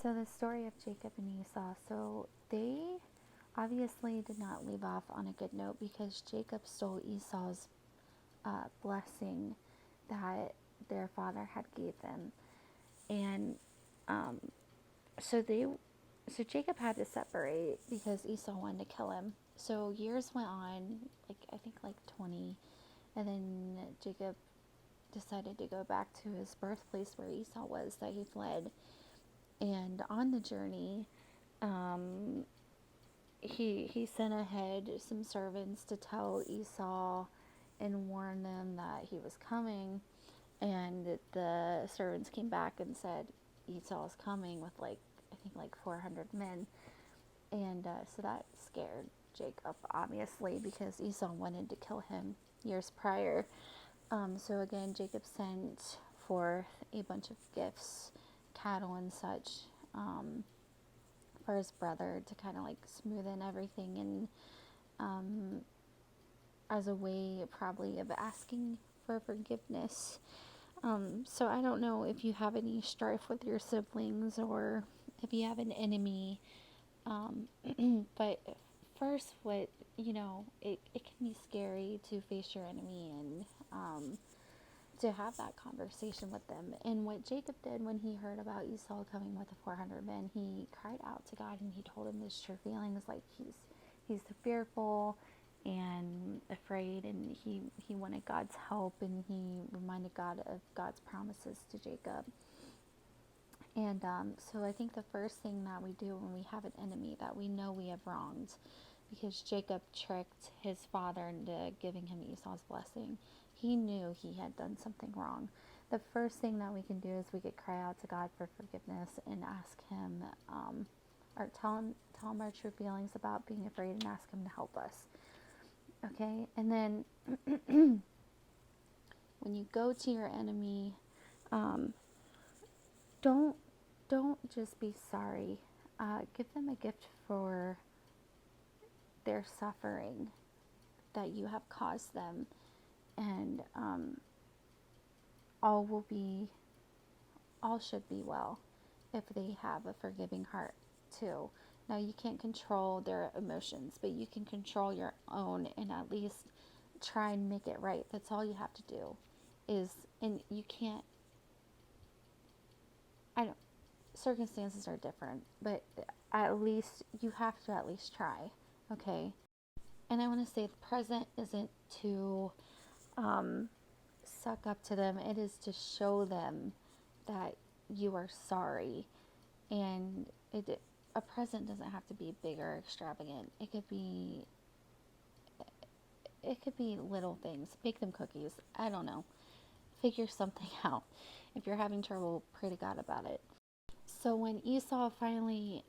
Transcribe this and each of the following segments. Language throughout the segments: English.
So the story of Jacob and Esau. So they obviously did not leave off on a good note because Jacob stole Esau's blessing that their father had gave them, and um, so they, so Jacob had to separate because Esau wanted to kill him. So years went on, like I think like 20, and then Jacob decided to go back to his birthplace where Esau was that he fled. And on the journey, um, he sent ahead some servants to tell Esau and warn them that he was coming. And the servants came back and said Esau is coming with like I think like 400 men. And so that scared Jacob obviously because Esau wanted to kill him years prior. So again, Jacob sent forth a bunch of gifts, cattle and such, for his brother to kind of like smoothen everything, and as a way probably of asking for forgiveness. So I don't know if you have any strife with your siblings or if you have an enemy. But first, it can be scary to face your enemy and to have that conversation with them. And what Jacob did when he heard about Esau coming with the 400 men, he cried out to God and he told him his true feelings, like he's fearful and afraid, and he wanted God's help, and he reminded God of God's promises to Jacob. And so I think the first thing that we do when we have an enemy that we know we have wronged, because Jacob tricked his father into giving him Esau's blessing. He knew he had done something wrong. The first thing that we can do is we could cry out to God for forgiveness and ask him, or tell him our true feelings about being afraid and ask him to help us. Okay? And then when you go to your enemy, don't just be sorry. Give them a gift for their suffering that you have caused them, and all should be well if they have a forgiving heart too. Now you can't control their emotions, but you can control your own and at least try and make it right. That's all you have to do. And you can't. I don't. Circumstances are different, but at least you have to at least try. Okay. And I want to say the present isn't to suck up to them. It is to show them that you are sorry. And a present doesn't have to be big or extravagant. It could be little things. Bake them cookies. I don't know. Figure something out. If you're having trouble, pray to God about it. So when Esau finally,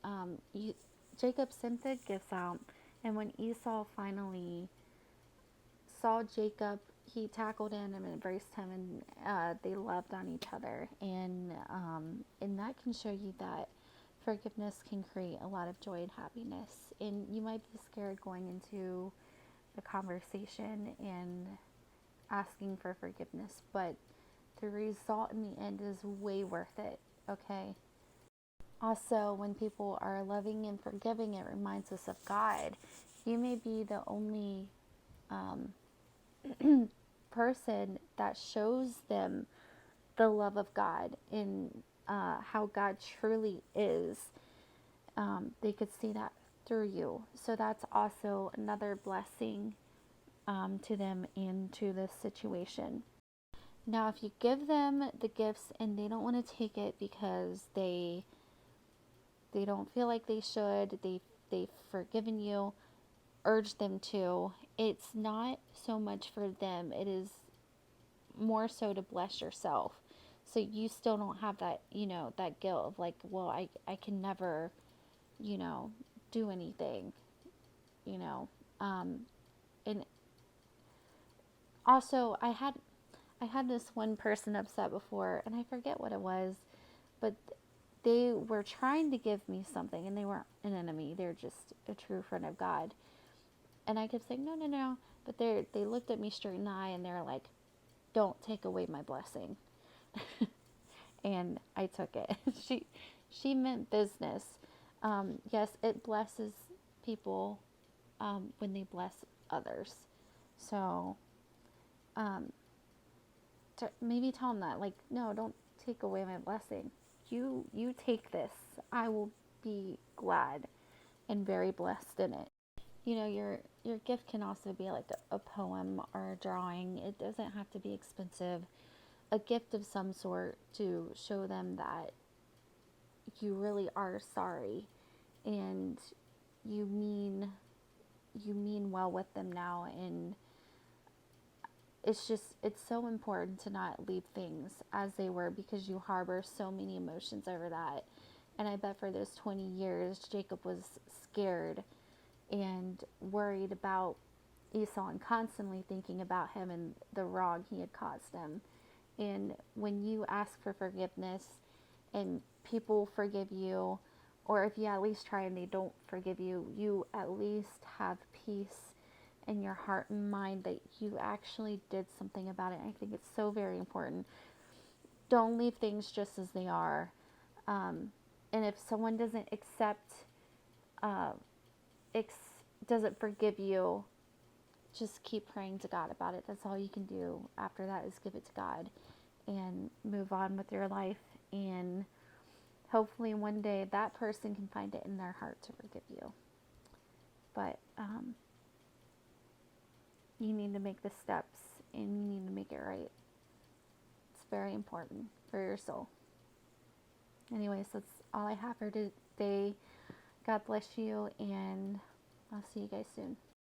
Jacob sent the gifts out, and when Esau finally saw Jacob, he tackled him and embraced him, and they loved on each other. And that can show you that forgiveness can create a lot of joy and happiness. And you might be scared going into the conversation and asking for forgiveness, but the result in the end is way worth it. Okay. Also, when people are loving and forgiving, it reminds us of God. You may be the only person that shows them the love of God and how God truly is. They could see that through you. So that's also another blessing to them and to this situation. Now, if you give them the gifts and they don't want to take it because they don't feel like they should, they've forgiven you, urge them to. It's not so much for them. It is more so to bless yourself. So you still don't have that, that guilt of like, well, I can never, do anything, you know. And also I had this one person upset before, and I forget what it was, but they were trying to give me something, and they weren't an enemy. They're just a true friend of God. And I kept saying, no, no, no. But they looked at me straight in the eye, and they're like, don't take away my blessing. And I took it. She meant business. Yes, it blesses people when they bless others. So um, maybe tell them that, like, no, don't take away my blessing. You take this. I will be glad and very blessed in it. Your gift can also be like a poem or a drawing. It doesn't have to be expensive. A gift of some sort to show them that you really are sorry and you mean you mean well with them now, and it's so important to not leave things as they were because you harbor so many emotions over that. And I bet for those 20 years Jacob was scared and worried about Esau and constantly thinking about him and the wrong he had caused him. And when you ask for forgiveness and people forgive you, or if you at least try and they don't forgive you, you at least have peace in your heart and mind that you actually did something about it. I think it's so very important. Don't leave things just as they are. And if someone doesn't accept, uh, doesn't forgive you, just keep praying to God about it. That's all you can do after that is give it to God and move on with your life. And hopefully one day that person can find it in their heart to forgive you. But you need to make the steps and you need to make it right. It's very important for your soul. Anyways, that's all I have for today. God bless you, and I'll see you guys soon.